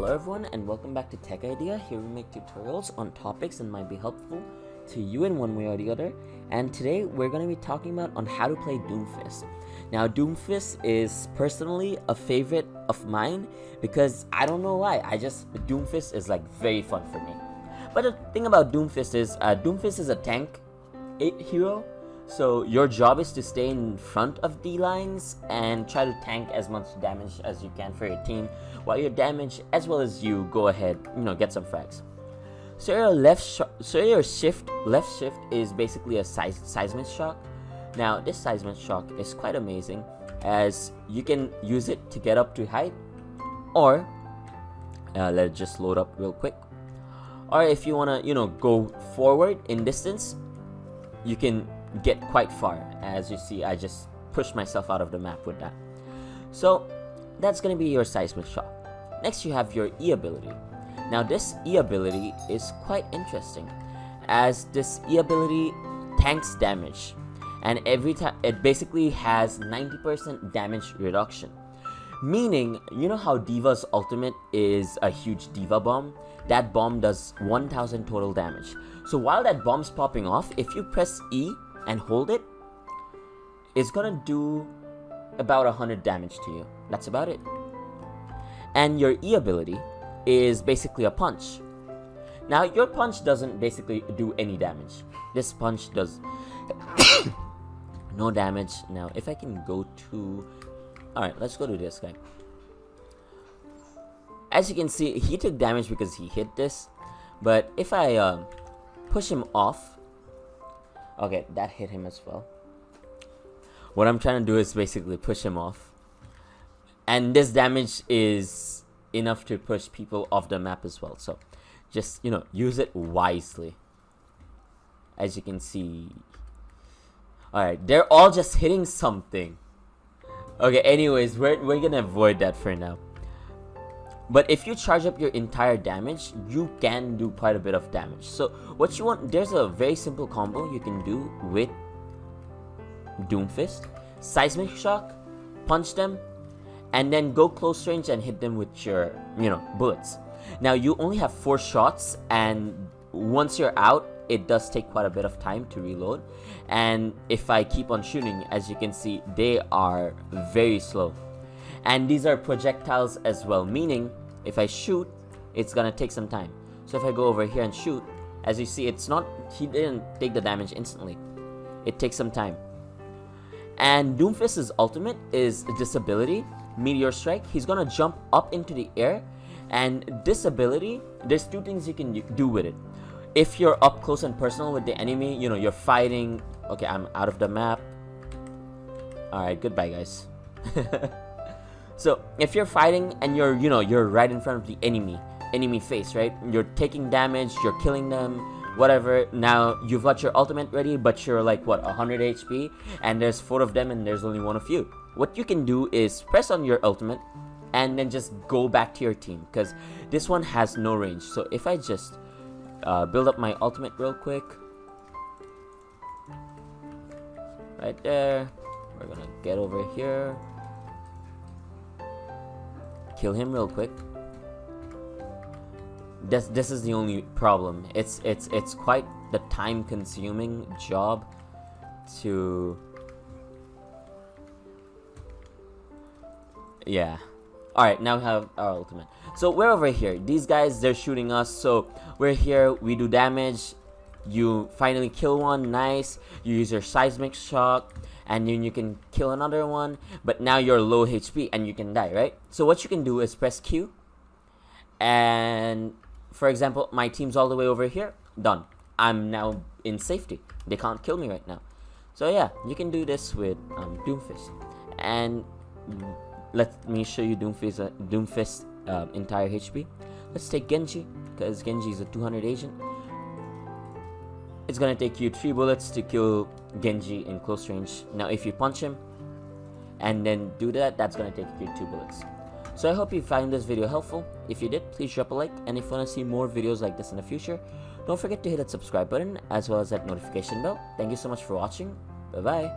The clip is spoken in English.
Hello everyone and welcome back to Tech Idea. Here we make tutorials on topics that might be helpful to you in one way or the other. And today we're going to be talking about on how to play Doomfist. Now Doomfist is personally a favorite of mine because I don't know why. Doomfist is like very fun for me. But the thing about Doomfist is a tank hero. So your job is to stay in front of the lines and try to tank as much damage as you can for your team, while you're damaged as well as you go ahead, get some frags. So your left shift is basically a seismic shock. Now this seismic shock is quite amazing as you can use it to get up to height, or let it just load up real quick. Or if you wanna, go forward in distance, you can get quite far. As you see, I just pushed myself out of the map with that. So that's gonna be your seismic shock. Next you have your E ability. Now this E ability is quite interesting as this E ability tanks damage, and every time it basically has 90% damage reduction, meaning how Diva's ultimate is a huge Diva bomb. That bomb does 1000 total damage. So while that bomb's popping off, if you press E and hold it, it's gonna do about 100 damage to you. That's about it. And your E ability is basically a punch. Now your punch doesn't basically do any damage. This punch does no damage. Now if I can go to, alright, let's go to this guy. As you can see, he took damage because he hit this, but if I push him off, okay, that hit him as well. What I'm trying to do is basically push him off, and this damage is enough to push people off the map as well. So just use it wisely. As you can see, alright, they're all just hitting something. Okay, anyways, we're gonna avoid that for now. But if you charge up your entire damage, you can do quite a bit of damage. So what you want, there's a very simple combo you can do with Doomfist. Seismic shock, punch them, and then go close range and hit them with your, bullets. Now you only have 4 shots, and once you're out, it does take quite a bit of time to reload. And if I keep on shooting, as you can see, they are very slow. And these are projectiles as well, meaning if I shoot, it's gonna take some time. So if I go over here and shoot, as you see, he didn't take the damage instantly. It takes some time. And Doomfist's ultimate is this ability, Meteor Strike. He's gonna jump up into the air, and this ability, there's 2 things you can do with it. If you're up close and personal with the enemy, you're fighting. Okay, I'm out of the map. Alright, goodbye guys. So if you're fighting and you're right in front of the enemy face, right? You're taking damage, you're killing them, whatever. Now you've got your ultimate ready, but you're like 100 HP, and there's 4 of them and there's only 1 of you. What you can do is press on your ultimate and then just go back to your team, because this one has no range. So if I just build up my ultimate real quick, right there, we're gonna get over here, kill him real quick. This is the only problem. It's quite the time consuming job to, yeah. Alright, now we have our ultimate. So we're over here. These guys, they're shooting us. So we're here, we do damage. You finally kill one, nice. You use your seismic shock, and then you can kill another one, but now you're low HP and you can die, right? So what you can do is press Q, and for example, my team's all the way over here, done. I'm now in safety. They can't kill me right now. So yeah, you can do this with Doomfist. And let me show you Doomfist entire HP. Let's take Genji, because Genji is a 200 agent. It's gonna take you 3 bullets to kill Genji in close range. Now if you punch him and then do that, that's gonna take you 2 bullets. So I hope you found this video helpful. If you did, please drop a like, and if you want to see more videos like this in the future, don't forget to hit that subscribe button as well as that notification bell. Thank you so much for watching. Bye bye.